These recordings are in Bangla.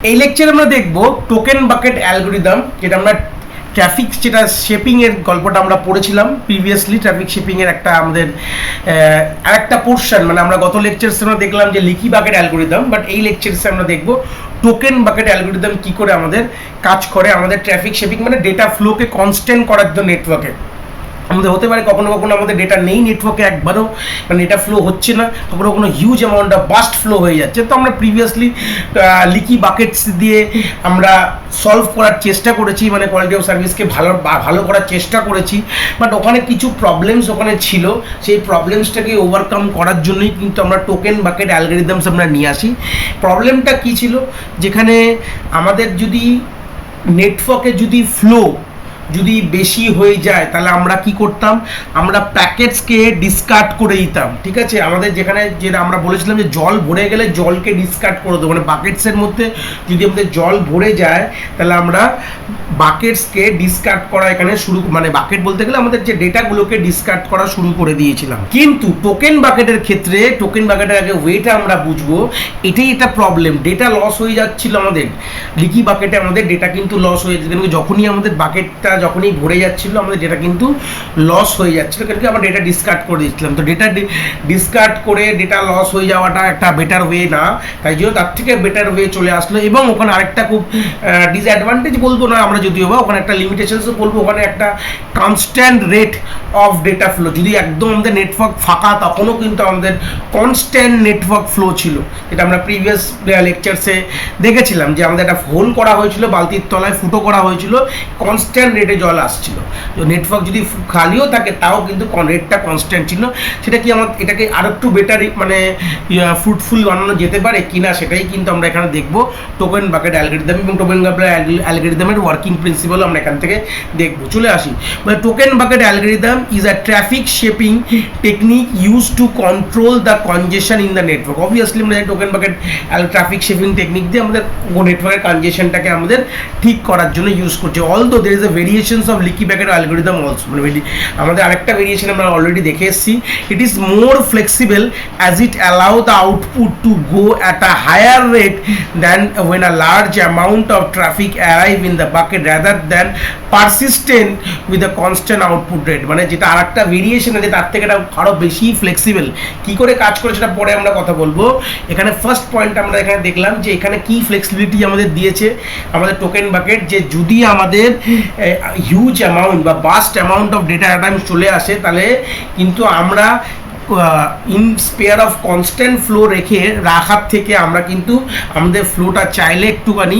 এই লেকচারে আমরা দেখব টোকেন বাকেট অ্যালগরিদম, যেটা আমরা ট্রাফিক যেটা শেপিং এর গল্পটা আমরা পড়েছিলাম প্রিভিয়াসলি। ট্রাফিক শেপিং এর একটা আমাদের আরেকটা পোর্শন, মানে আমরা গত লেকচারসে আমরা দেখলাম যে লিকি বাকেট অ্যালগরিদম, বাট এই লেকচারসে আমরা দেখব টোকেন বাকেট অ্যালগরিদম কি করে আমাদের কাজ করে। আমাদের ট্রাফিক শেপিং মানে ডেটা ফ্লোকে কনস্ট্যান্ট করার জন্য নেটওয়ার্কে আমাদের হতে পারে কখনো কখনো আমাদের ডেটা নেই নেটওয়ার্কে, একবারও মানে ডেটা ফ্লো হচ্ছে না, কখনো কখনো huge amount of burst flow হয়ে যাচ্ছে। তো আমরা প্রিভিয়াসলি লিকি বাকেটস দিয়ে আমরা সলভ করার চেষ্টা করেছি, মানে কোয়ালিটি অফ সার্ভিসকে ভালো করার চেষ্টা করেছি, বাট ওখানে কিছু প্রবলেমস ওখানে ছিল। সেই প্রবলেমসটাকে ওভারকাম করার জন্যই কিন্তু আমরা টোকেন বাকেট অ্যালগরিদমস আমরা নিয়ে আসি। প্রবলেমটা কী ছিল, যেখানে আমাদের যদি নেটওয়ার্কে যদি ফ্লো যদি বেশি হয়ে যায় তাহলে আমরা কি করতাম, আমরা প্যাকেটসকে ডিসকার্ড করে দিতাম। ঠিক আছে, আমাদের যেখানে যেটা আমরা বলেছিলাম যে জল ভরে গেলে জলকে ডিসকার্ড করে দেবো, মানে বাকেটসের মধ্যে যদি আমাদের জল ভরে যায় তাহলে আমরা বাকেটসকে ডিসকার্ড করা এখানে শুরু, মানে বাকেট বলতে গেলে আমাদের যে ডেটাগুলোকে ডিসকার্ড করা শুরু করে দিয়েছিলাম। কিন্তু টোকেন বাকেটের ক্ষেত্রে টোকেন বাকেটের আগে ওয়েটা আমরা বুঝবো, এটাই এটা প্রবলেম, ডেটা লস হয়ে যাচ্ছিল আমাদের লিকি বাকেটে, আমাদের ডেটা কিন্তু লস হয়ে যাচ্ছে। যখনই আমাদের বাকেটটা যখনই ভরে যাচ্ছিল আমাদের ডেটা কিন্তু লস হয়ে যাচ্ছিল, কারণ কি আমরা ডেটা ডিসকার্ড করে দিচ্ছিলাম। তো ডেটা ডিসকার্ড করে ডেটা লস হয়ে যাওয়াটা একটা বেটার ওয়ে না, তাই জন্য তার থেকে বেটার ওয়ে চলে আসলো। এবং ওখানে আরেকটা খুব ডিসঅ্যাডভান্টেজ বলবো না আমরা, যদিও বা ওখানে একটা লিমিটেশনসও বলবো, ওখানে একটা constant rate of data flow. যদি একদম আমাদের নেটওয়ার্ক ফাঁকা তখনও কিন্তু আমাদের কনস্ট্যান্ট নেটওয়ার্ক ফ্লো ছিল, যেটা আমরা প্রিভিয়াস লেকচারসে দেখেছিলাম যে আমাদের একটা হোল করা হয়েছিল, বালতির তলায় ফুটো করা হয়েছিল, কনস্ট্যান্ট রেটে জল আসছিল। তো নেটওয়ার্ক যদি খালিও থাকে তাও কিন্তু রেটটা কনস্ট্যান্ট ছিল। সেটা কি আমার এটাকে আরো একটু বেটার মানে ফ্রুটফুল বানানো যেতে পারে কিনা, সেটাই কিন্তু আমরা এখানে দেখবো টোকেন বাকেট অ্যালগরিদম এবং টোকেন বাকেট অ্যালগরিদমের ওয়ার্কিং প্রিন্সিপাল আমরা এখান থেকে দেখবো। চলে আসি, মানে token bucket algorithm is a traffic shaping technique use to control the congestion in the network. Obviously আমরা token bucket traffic shaping technique দিয়ে আমাদের নেটওয়ার্কের কনজেশনটাকে আমাদের ঠিক করার জন্য ইউজ করছে। Although there is a variations of leaky bucket algorithm also, মানে আমাদের আরেকটা ভেরিয়েশন আমরা অলরেডি দেখে এসেছি। It is more flexible as it allow the output to go at a higher rate than when a large amount of traffic arrive in the bucket rather than persistent with a constant output rate। মানে যেটা আরেকটা ভেরিয়েশন আছে তার থেকে এটা আরো বেশি ফ্লেক্সিবল। কি করে কাজ করে সেটা পরে আমরা কথা বলবো। এখানে ফার্স্ট পয়েন্ট আমরা এখানে দেখলাম যে এখানে কি ফ্লেক্সিবিলিটি আমাদের দিয়েছে আমাদের টোকেন বাকেট, যে যদি আমাদের হিউজ অ্যামাউন্ট বা burst amount of data at time চলে আসে তাহলে কিন্তু আমরা in spare of constant flow রাখার থেকে আমরা কিন্তু আমাদের ফ্লোটা চাইলে একটুখানি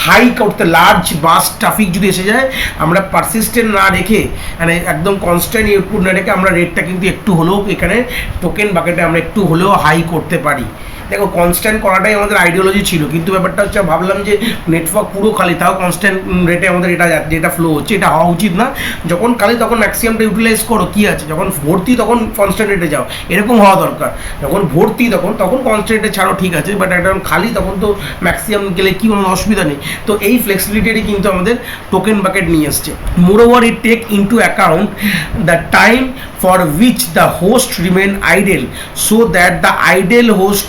হাই করতে, লার্জ বাস ট্রাফিক যদি এসে যায় আমরা পারসিস্টেন্ট না রেখে মানে একদম কনস্ট্যান্ট ইনপুট না রেখে আমরা রেটটা কিন্তু একটু হলেও এখানে টোকেন বাকেটে আমরা একটু হলেও হাই করতে পারি। দেখো কনস্ট্যান্ট করাটাই আমাদের আইডিওলজি ছিল, কিন্তু ব্যাপারটা হচ্ছে ভাবলাম যে নেটওয়ার্ক পুরো খালি তাও কনস্ট্যান্ট রেটে আমাদের এটা ফ্লো হচ্ছে, এটা হওয়া উচিত না। যখন খালি তখন ম্যাক্সিমামটা ইউটিলাইজ করো, কী আছে, যখন ভর্তি তখন কনস্ট্যান্ট রেটে যাও, এরকম হওয়া দরকার। যখন ভর্তি তখন কনস্ট্যান্ট রেটে ছাড়ো, ঠিক আছে, বাট একদম খালি তখন তো ম্যাক্সিমাম গেলে কি কোনো অসুবিধা নেই। তো এই ফ্লেক্সিবিলিটি কিন্তু আমাদের টোকেন বাকেট নিয়ে এসছে। Moreover it take into account the time for which the host remain idle so that the idle host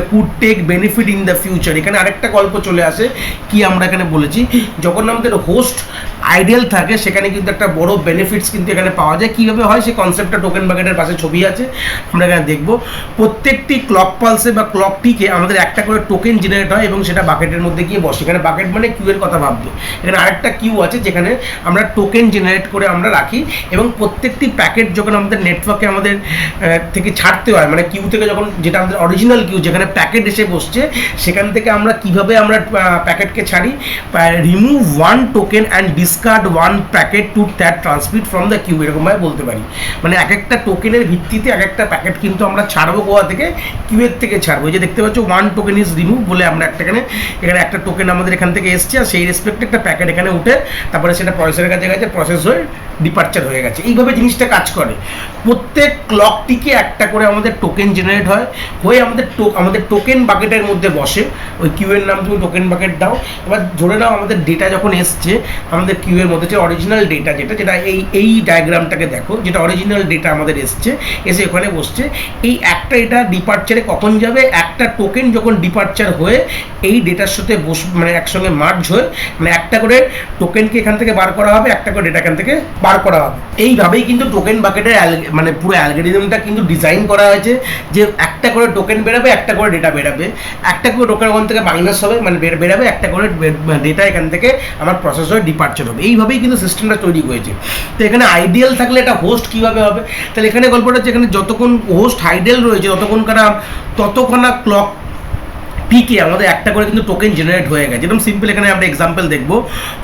could take benefit in the future। এখানে আরেকটা গল্প চলে আসে, কি আমরা এখানে বলেছি যখন আমাদের হোস্ট আইডেল থাকে সেখানে কিন্তু একটা বড় বেনিফিটস কিন্তু এখানে পাওয়া যায়। কীভাবে হয় সেই কনসেপ্টটা টোকেন বাকেটের পাশে ছবি আছে, আমরা এখানে দেখব। প্রত্যেকটি ক্লক পালসে বা ক্লকটিকে আমাদের একটা করে টোকেন জেনারেট হয় এবং সেটা বাকেটের মধ্যে গিয়ে বসে। এখানে বাকেট মানে কিউ এর কথা ভাববে, এখানে আরেকটা কিউ আছে যেখানে আমরা টোকেন জেনারেট করে আমরা রাখি, এবং প্রত্যেকটি প্যাকেট যখন আমাদের নেটওয়ার্কে আমাদের থেকে ছাড়তে হয়, মানে কিউ থেকে যখন, যেটা আমাদের অরিজিনাল কিউ যেখানে প্যাকেট এসে বসছে, সেখান থেকে আমরা কিভাবে আমরা প্যাকেটকে ছাড়ি, remove one token and discard one packet to that transmit from the queue, এরকমভাবে বলতে পারি। মানে এক একটা টোকেনের ভিত্তিতে এক একটা প্যাকেট কিন্তু আমরা ছাড়বো কোয়া থেকে, কিউয়ের থেকে ছাড়বো। এই যে দেখতে পাচ্ছ ওয়ান টোকেন ইজ রিমুভ বলে আমরা এখানে একটা টোকেন আমাদের এখান থেকে এসছে, আর সেই রেসপেক্টে একটা প্যাকেট এখানে উঠে তারপরে সেটা প্রসেসরের কাছে গেছে, প্রসেস হয়ে ডিপার্চার হয়ে গেছে। এইভাবে জিনিসটা কাজ করে। করে, প্রত্যেক ক্লকটিকে একটা করে আমাদের টোকেন জেনারেট হয়, হয়ে আমাদের টোকেন বাকেটের মধ্যে বসে। ওই কিউ এর নাম তুমি টোকেন বাকেট দাও। এবার ধরে নাও আমাদের ডেটা যখন এসছে আমাদের কিউ এর মধ্যে, যে অরিজিনাল ডেটা যেটা এই ডায়াগ্রামটাকে দেখো, যেটা অরিজিনাল ডেটা আমাদের এসছে, এসে ওখানে বসছে। এই একটা এটা ডিপার্চারে কখন যাবে, একটা টোকেন যখন ডিপার্চার হয়ে এই ডেটার সাথে মানে একসঙ্গে মার্জ হয়ে, মানে একটা করে টোকেনকে এখান থেকে বার করা হবে, একটা করে ডেটা এখান থেকে বার করা হবে। এইভাবেই কিন্তু টোকেন বাকেটের মানে পুরো অ্যালগরিদমটা কিন্তু ডিজাইন করা হয়েছে, যে একটা করে টোকেন বেরাবে, একটা করে ডেটা বেরাবে, একটা করে টোকেন ওখান থেকে মাইনাস হবে, মানে বেরাবে, একটা করে ডেটা এখান থেকে আমার প্রসেস হয়ে ডিপার্চার হবে। এইভাবেই কিন্তু সিস্টেমটা তৈরি হয়েছে। তো এখানে আইডিয়াল থাকলে এটা হোস্ট কীভাবে হবে, তাহলে এখানে গল্পটা হচ্ছে এখানে যতক্ষণ হোস্ট আইডিয়াল রয়েছে ততক্ষণ ক্লক পিকে আমাদের একটা করে কিন্তু টোকেন জেনারেট হয়ে গেছে। যেরকম সিম্পল এখানে আমরা এক্সাম্পল দেখবো।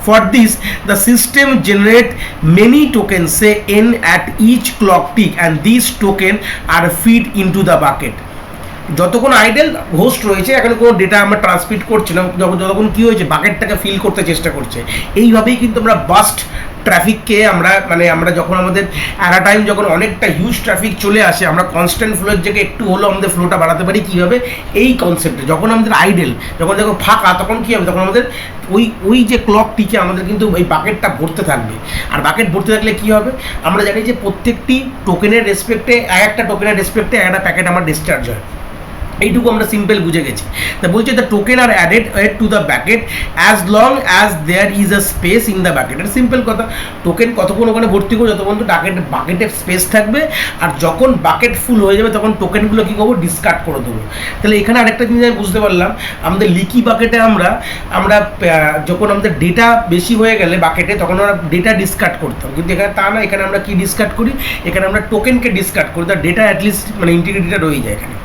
For this the system generate many token say N at each clock tick and this token are feed into the bucket. যতক্ষণ আইডেল হোস্ট রয়েছে, এখন কোনো ডেটা আমরা ট্রান্সমিট করছি না, যতক্ষণ কী হয়েছে বাকেটটাকে ফিল করতে চেষ্টা করছে। এইভাবেই কিন্তু আমরা বাস্ট ট্রাফিককে আমরা যখন আমাদের অ্যাট আ টাইম যখন অনেকটা হিউজ ট্রাফিক চলে আসে, আমরা কনস্ট্যান্ট ফ্লোর জায়গায় একটু হলেও আমাদের ফ্লোটা বাড়াতে পারি কীভাবে, এই কনসেপ্টে। যখন আমাদের আইডেল, যখন ফাঁকা, তখন কী হবে, তখন আমাদের ওই যে ক্লকটিকে আমাদের কিন্তু ওই বাকেটটা ভরতে থাকবে। আর বাকেট ভরতে থাকলে কী হবে, আমরা জানি যে প্রত্যেকটি টোকেনের রেসপেক্টে একটা টোকেনের রেসপেক্টে একটা প্যাকেট আমার ডিসচার্জ হয়। এইটুকু আমরা সিম্পল বুঝে গেছি। তা বলছে the token are added to the bucket as long as there is a space in the bucket. এটা সিম্পল কথা। টোকেন কতক্ষণ ওখানে ভর্তি করবো যতক্ষণ তো বাকেটের স্পেস থাকবে, আর যখন বাকেট ফুল হয়ে যাবে তখন টোকেনগুলো কী করবো, ডিসকার্ড করে দেবো। তাহলে এখানে আরেকটা জিনিস আমি বুঝতে পারলাম, আমাদের লিকি বাকেটে আমরা যখন আমাদের ডেটা বেশি হয়ে গেলে বাকেটে, তখন আমরা ডেটা ডিসকার্ড করতাম, কিন্তু এখানে তা না। এখানে আমরা কি ডিসকার্ড করি, এখানে আমরা টোকেনকে ডিসকার্ড করি, তার ডেটা অ্যাটলিস্ট মানে ইন্টিগ্রিটিটা রয়ে যায় এখানে।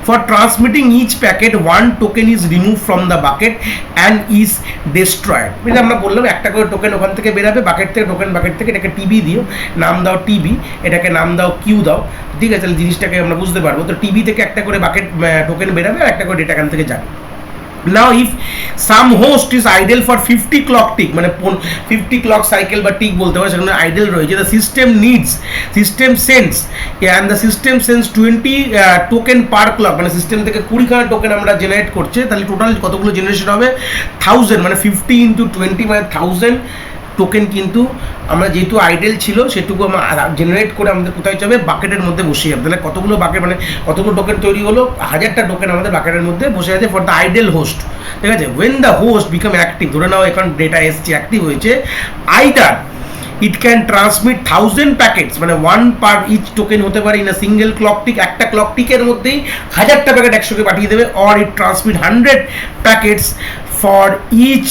For transmitting each packet, one token is removed from the bucket and is destroyed. মানে আমরা বললাম একটা করে টোকেন ওখান থেকে বেরাবে, বাকেট থেকে, এটাকে টিবি দিও, নাম দাও টিবি, এটাকে নাম দাও কিউ দাও, ঠিক আছে? তাহলে জিনিসটাকে আমরা বুঝতে পারবো। তো টিবি থেকে একটা করে বাকেট টোকেন বেরাবে, আর একটা করে ডেটা এখান থেকে যাবে। Now if some host is idle for 50 clock tick, মানে 50 clock cycle বা টিক বলতে পারে, সেখানে আইডল রয়েছে, the system sends and the system sends 20 token per clock, মানে সিস্টেম থেকে 20খানা টোকেন আমরা জেনারেট করছে। তাহলে টোটাল কতগুলো জেনারেশন হবে, 1000, মানে 50 × 20 মানে 1000 টোকেন কিন্তু আমরা যেহেতু আইডেল ছিল সেটুকু আমরা জেনারেট করে আমাদের কোথায় যাবে, বাকেটের মধ্যে বসে যাবে। তাহলে কতগুলো বাকেট, মানে কতগুলো টোকেন তৈরি হলো, 1000টা টোকেন আমাদের বাকেটের মধ্যে বসে আছে ফর দ্য আইডেল হোস্ট, ঠিক আছে? When the host become active, ধরে নাও এখন ডেটা এসছে, অ্যাক্টিভ হয়েছে, either it can transmit 1000 packets, মানে 1 পার ইচ টোকেন হতে পারে in a single clock tick, একটা ক্লক টিকের মধ্যেই 1000টা প্যাকেট একসঙ্গে পাঠিয়ে দেবে, or it transmit 100 packets for each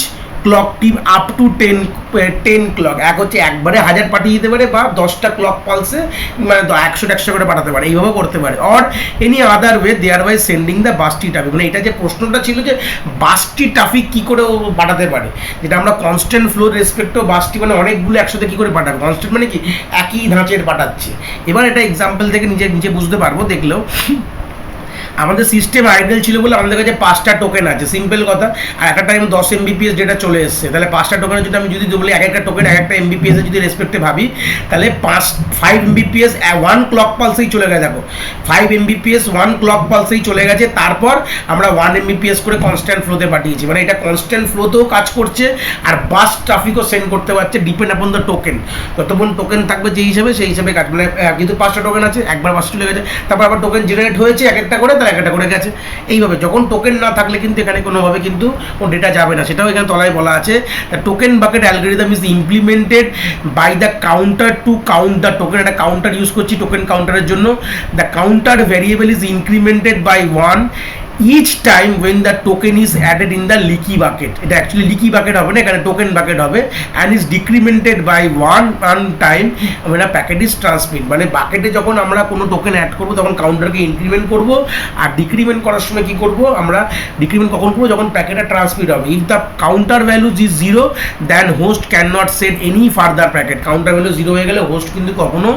clock tip up to 10 clock. হচ্ছে একবারে 1000 পাঠিয়ে দিতে পারে, বা 10টা ক্লক পালসে মানে 100 করে পাঠাতে পারে, এইভাবে করতে পারে। Or any other way there by sending the bursty traffic. মানে এটা যে প্রশ্নটা ছিল যে বাস্টি ট্রাফিক কী করে পাঠাতে পারে, যেটা আমরা কনস্ট্যান্ট ফ্লোর রেসপেক্টও বাস্টি মানে অনেকগুলো একসাথে কী করে পাঠাবে, কনস্ট্যান্ট মানে কি একই ধাঁচের পাঠাচ্ছে। এবার এটা এক্সাম্পল থেকে নিজে বুঝতে পারবো। দেখলেও আমাদের সিস্টেম আইডেল ছিল বলে আমাদের কাছে 5টা টোকেন আছে, সিম্পল কথা, আর একটা টাইম 10 MBPS ডেটা চলে এসছে। তাহলে 5টা টোকেনের জন্য আমি যদি বলি এক একটা টোকেন এক একটা MBPS এর যদি রেসপেক্টে ভাবি, তাহলে 5 MBPS 1 ক্লক পালসেই চলে গেছে। দেখো 5 MBPS 1 ক্লক পালসেই চলে গেছে, তারপর আমরা 1 MBPS করে কনস্ট্যান্ট ফ্লোতে পাঠিয়েছি। মানে এটা কনস্ট্যান্ট ফ্লোতেও কাজ করছে, আর বাস ট্রাফিকও সেন্ড করতে পারছে, ডিপেন্ড আপন দ্য টোকেন। যতক্ষণ টোকেন থাকবে সেই হিসাবে কাজ, মানে কিন্তু 5টা টোকেন আছে, একবার 5 চলে গেছে, তারপর আবার টোকেন জেনারেট হয়েছে এক একটা করে, একটা করে গেছে। এইভাবে যখন টোকেন না থাকলে কিন্তু এখানে কোনোভাবে কিন্তু কোনো ডেটা যাবে না, সেটাও এখানে তলায় বলা আছে। The token bucket algorithm is implemented by the counter to count the token. একটা কাউন্টার ইউজ করছি টোকেন কাউন্টারের জন্য। The counter variable is incremented by 1 each time when the token is added in the leaky bucket. এটা অ্যাকচুয়ালি লিকি বাকেট হবে না, এখানে টোকেন বাকেট হবে, and is decremented by 1 time when a packet is transmit. মানে বাকেটে যখন আমরা কোনো টোকেন অ্যাড করবো তখন কাউন্টারকে ইনক্রিমেন্ট করব, আর ডিক্রিমেন্ট করার সময় কি করব, আমরা ডিক্রিমেন্ট কখন করবো, যখন প্যাকেটটা ট্রান্সমিট হবে। If the counter values is 0 then host can not send any further packet. Counter value 0 হয়ে গেলে হোস্ট কিন্তু কখনো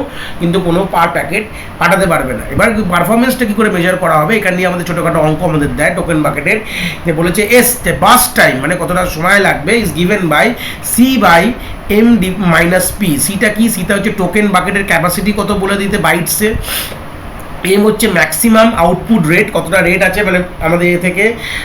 কোনো পার প্যাকেট পাঠাতে পারবে না। এবার পারফরমেন্সটা কি করে মেজার করা হবে, এখানে নিয়ে আমাদের ছোটোখাটো অঙ্ক আমাদের দেয় টোকেন বাকেটের, যে বলেছে এস যে বাস টাইম মানে কতটা সময় লাগবে is given by C by M D minus P. সিটা কি, সিটা হচ্ছে টোকেন বাকেটের ক্যাপাসিটি কত বলে দিতে বাইটসে, এম হচ্ছে ম্যাক্সিমাম আউটপুট রেট, কতটা রেট আছে মানে আমাদের এ থেকে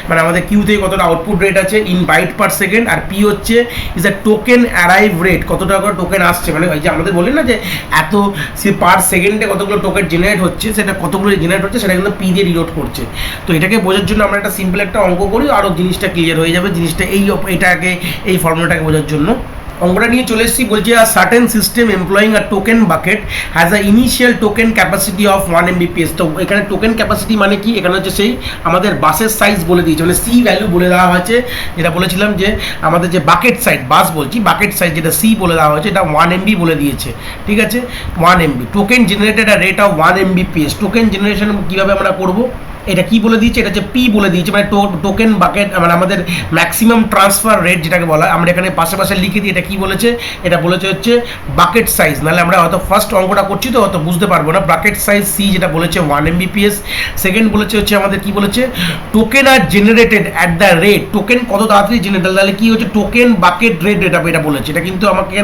মানে আমাদের কিউ থেকে কতটা আউটপুট রেট আছে ইন বাইট পার সেকেন্ড, আর পি হচ্ছে is a token arrive rate, কতটা করে টোকেন আসছে মানে ওই যে আমাদের বলি না যে এত সে পার সেকেন্ডে কতগুলো টোকেন জেনারেট হচ্ছে, সেটা কতগুলো জেনারেট হচ্ছে সেটা কিন্তু পি দিয়ে ডিনোট করছে। তো এটাকে বোঝার জন্য আমরা একটা সিম্পল একটা অঙ্ক করি, আরও জিনিসটা ক্লিয়ার হয়ে যাবে, জিনিসটা এটাকে এই ফর্মুলাটাকে বোঝার জন্য অঙ্কটা নিয়ে চলে এসেছি। বলছি a certain system employing a token bucket has a initial token capacity of 1 MBPS। তো এখানে টোকেন ক্যাপাসিটি মানে কি, এখানে হচ্ছে সেই আমাদের বাসের সাইজ বলে দিয়েছে, মানে সি ভ্যালু বলে দেওয়া হয়েছে, যেটা বলেছিলাম যে আমাদের যে বাকেট সাইজ, বাস বলছি বাকেট সাইজ যেটা সি বলে দেওয়া হয়েছে, এটা 1 MB বলে দিয়েছে, ঠিক আছে 1 MB। Token generated a rate of 1 MBPS। Token generation কীভাবে আমরা করবো, এটা কি বলে দিয়েছে, এটা হচ্ছে পি বলে দিয়েছে, মানে টোকেন বাকেট মানে আমাদের ম্যাক্সিমাম ট্রান্সফার রেট যেটাকে বলা হয়, আমরা এখানে পাশে পাশে লিখে দিই এটা কি বলেছে, এটা বলেছে হচ্ছে বাকেট সাইজ, নাহলে আমরা হয়তো ফার্স্ট অঙ্কটা করছি তো হয়তো বুঝতে পারবো না। বাকেট সাইজ সি যেটা বলেছে 1 MBPS। সেকেন্ড বলেছে হচ্ছে আমাদের কি বলেছে, token are generated at the rate, token কত তাড়াতাড়ি জেনারেট, তাহলে কি হচ্ছে টোকেন বাকেট রেট এটা বলেছে, এটা কিন্তু আমাকে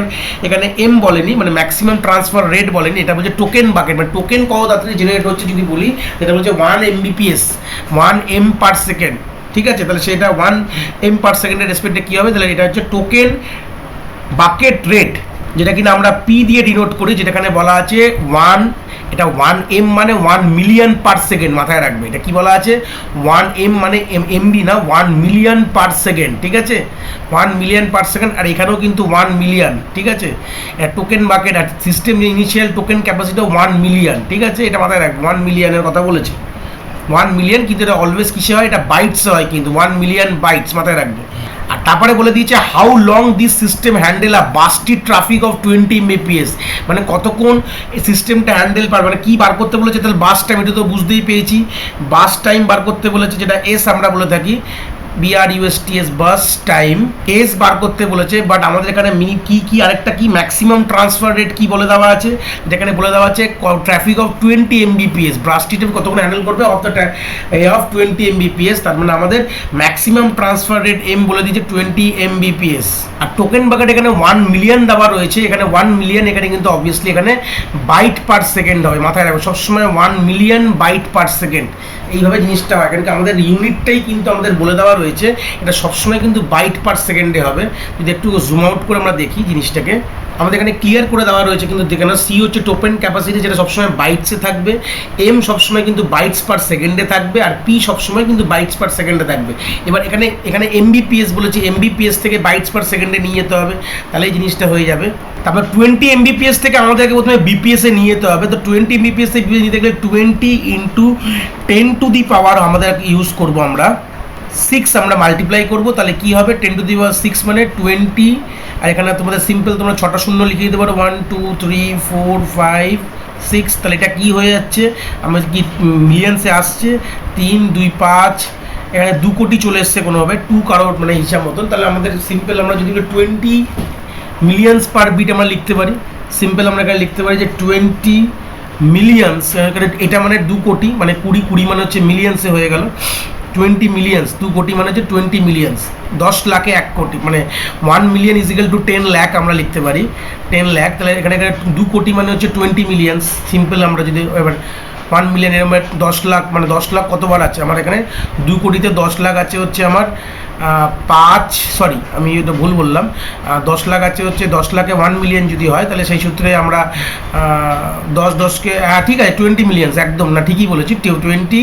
এখানে এম বলেনি মানে ম্যাক্সিমাম ট্রান্সফার রেট বলেনি, এটা বলছে টোকেন বাকেট মানে টোকেন কত তাড়াতাড়ি জেনারেট হচ্ছে যদি বলি, এটা বলছে 1 MBPS 1 M পার সেকেন্ড, ঠিক আছে। তাহলে সেটা 1 M পার সেকেন্ডের রেসপেক্টে কী হবে, তাহলে এটা হচ্ছে টোকেন বাকেট রেট, যেটা কিনা আমরা পি দিয়ে ডিনোট করি, যেটাখানে বলা আছে 1, এটা 1 M মানে 1 মিলিয়ন পার সেকেন্ড, মাথায় রাখবে এটা কি বলা আছে 1 M মানে এমবি না 1 মিলিয়ন পার সেকেন্ড, ঠিক আছে 1 মিলিয়ন পার সেকেন্ড, আর এখানেও কিন্তু 1 মিলিয়ন, ঠিক আছে। টোকেন বাকেট আর system initial token capacity 1 million, ঠিক আছে, এটা মাথায় রাখবে 1 মিলিয়নের কথা বলেছে 1 মিলিয়ন, কিন্তু এটা অলওয়েজ কিসে হয়, এটা বাইটস হয় কিন্তু 1 মিলিয়ন বাইটস, মাথায় রাখবে। আর তারপরে বলে দিয়েছে how long this system handle a bursty traffic of 20 MBPS, মানে কতক্ষণ এই সিস্টেমটা হ্যান্ডেল পারবে, মানে কী বার করতে বলেছে, তাহলে বাস টাইম, এটা তো বুঝতেই পেয়েছি, বাস টাইম বার করতে বলেছে, যেটা এস আমরা বলে থাকি BRUSTS বাস টাইম, এস বার করতে বলেছে, বাট আমাদের এখানে কি আরেকটা কি ম্যাক্সিমাম ট্রান্সফার রেট কি বলে দেওয়া আছে, যেখানে বলে দেওয়া আছে ট্রাফিক অফ 20 MBPS, বাসটি কতক্ষণ হ্যান্ডেল করবে অফ দ্য অফ 20 MBPS, তার মানে আমাদের ম্যাক্সিমাম ট্রান্সফার রেট এম বলে দিয়েছে 20 MBPS। আর টোকেন বাকেট এখানে 1 মিলিয়ন দেওয়া রয়েছে, এখানে 1 মিলিয়ন, এখানে কিন্তু অবভিয়াসলি এখানে বাইট পার সেকেন্ড হবে, মাথায় রাখবে সবসময় 1 মিলিয়ন বাইট পার সেকেন্ড, এইভাবে জিনিসটা হয়, কারণ আমাদের ইউনিটটাই কিন্তু আমাদের বলে দেওয়া রয়েছে, এটা সবসময় কিন্তু বাইট পার সেকেন্ডে হবে। যদি একটু জুম আউট করে আমরা দেখি জিনিসটাকে, আমাদের এখানে ক্লিয়ার করে দেওয়া রয়েছে কিন্তু দেখেন, সি হচ্ছে টোকেন ক্যাপাসিটি, যেটা সবসময় বাইটসে থাকবে, এম সবসময় কিন্তু বাইটস পার সেকেন্ডে থাকবে, আর পি সবসময় কিন্তু বাইটস পার সেকেন্ডে থাকবে। এবার এখানে MBPS বলেছি, MBPS থেকে বাইটস পার সেকেন্ডে নিয়ে যেতে হবে, তাহলে এই জিনিসটা হয়ে যাবে। তারপর 20 MBPS থেকে আমাদেরকে প্রথমে বিপিএসে নিয়ে যেতে হবে, তো 20 MBPS থেকে নিতে গেলে 20 ইন্টু 10 টু দি পাওয়ার আমাদের ইউজ করবো আমরা 6, আমরা মাল্টিপ্লাই করবো, তাহলে কী হবে 10 টু দি পাওয়ার 6 মানে 20, আর এখানে তোমাদের সিম্পল তোমরা 6টা শূন্য লিখে দিতে পারো 1 2 3 4 5 6, তাহলে এটা কী হয়ে যাচ্ছে আমাদের কি মিলিয়নসে আসছে 3 2 5, এখানে 2 কোটি চলে এসছে কোনোভাবে 2 কারোর মানে হিসাব মতন, তাহলে আমাদের সিম্পল আমরা যদি 20 মিলিয়নস পার বিট আমরা লিখতে পারি, সিম্পল আমরা এখানে লিখতে পারি যে 20 মিলিয়নস, এটা মানে 2 কোটি, মানে 20 মানে হচ্ছে মিলিয়নসে হয়ে গেল 20 মিলিয়নস, 2 কোটি মানে হচ্ছে 20 মিলিয়নস, 10 লাখে 1 কোটি, মানে 1 মিলিয়ন ইজিক্যাল টু 10 লাখ আমরা লিখতে পারি 10 লাখ, তাহলে এখানে 2 কোটি মানে হচ্ছে 20 মিলিয়নস, সিম্পল আমরা যদি এবার 1 মিলিয়ন এর 10 লাখ, মানে 10 লাখ কতবার আছে আমার এখানে 2 কোটিতে 10 লাখ আছে হচ্ছে আমার 5, সরি আমি এটা ভুল বললাম, 10 লাখ আছে হচ্ছে 10 লাখে 1 মিলিয়ন যদি হয়, তাহলে সেই সূত্রে আমরা 10কে হ্যাঁ ঠিক আছে 20 মিলিয়নস, একদম না ঠিকই বলেছি 20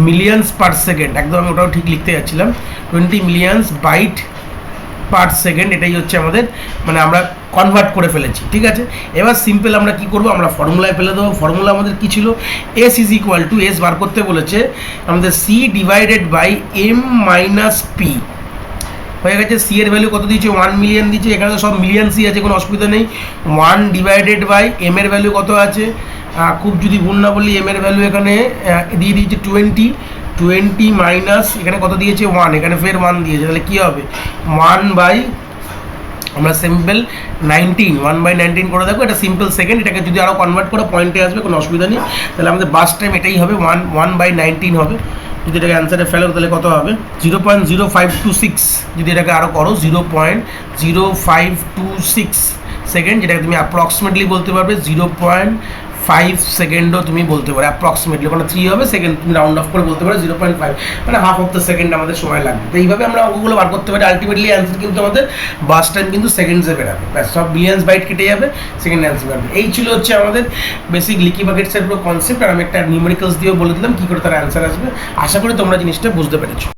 মিলিয়নস পার সেকেন্ড, একদম আমি ওটাও ঠিক লিখতে যাচ্ছিলাম 20 মিলিয়নস বাইট পার সেকেন্ড, এটাই হচ্ছে আমাদের মানে আমরা কনভার্ট করে ফেলেছি, ঠিক আছে। এবার সিম্পল আমরা কি করব, আমরা ফর্মুলায় ফেলে দেবো, ফর্মুলা আমাদের কি ছিল, S is equal to, S bar করতে বলেছে আমাদের C divided by M minus P, হয়ে গেছে। সি এর ভ্যালু কত দিয়েছে 1 মিলিয়ন দিয়েছে, এখানে তো সব মিলিয়ন সি আছে, কোনো অসুবিধা নেই। 1 ডিভাইডেড বাই এম এর ভ্যালু কত আছে, খুব যদি ভুল না বলি এম এর ভ্যালু এখানে দিয়ে দিয়েছে 20 মাইনাস এখানে কত দিয়েছে 1, এখানে ফের 1 দিয়েছে, তাহলে কী হবে 1 বাই আমরা সিম্পল 1/19 করে দেখো, এটা সিম্পল সেকেন্ড, এটাকে যদি আরও কনভার্ট করে পয়েন্টে আসবে, কোনো অসুবিধা নেই। তাহলে আমাদের বাস টাইম এটাই হবে, 1/19 হবে। যদি এটাকে অ্যান্সারে ফেলো তাহলে কত হবে? 0.0526। যদি এটাকে আরও করো 0.0526 সেকেন্ড, যেটাকে তুমি অ্যাপ্রক্সিমেটলি বলতে পারবে 0.5 সেকেন্ডও তুমি বলতে পারো অ্যাপ্রক্সিমেটলি, ওখানে 3 হবে, সেকেন্ড তুমি রাউন্ড অফ করে বলতে পারো 0.5, মানে হাফ অফ দ্য সেকেন্ড আমাদের সময় লাগবে। তো এইভাবে আমরা ওগুলো বার করতে পারি। আলটিমেটলি অ্যান্সার কিন্তু আমাদের বাস টাইম কিন্তু সেকেন্ডসে বেরাবে, ব্যাস সব বিলিয়ন্স বাইট কেটে যাবে, সেকেন্ড অ্যান্সার বেরোবে। এই ছিল হচ্ছে আমাদের বেসিক লিকি বাকেটসের পুরো কনসেপ্ট, আর আমি একটা নিউমেরিক্যালস দিয়েও বলে দিলাম কী করে তার অ্যান্সার আসবে। আশা করি তোমরা জিনিসটা বুঝতে পেরেছো।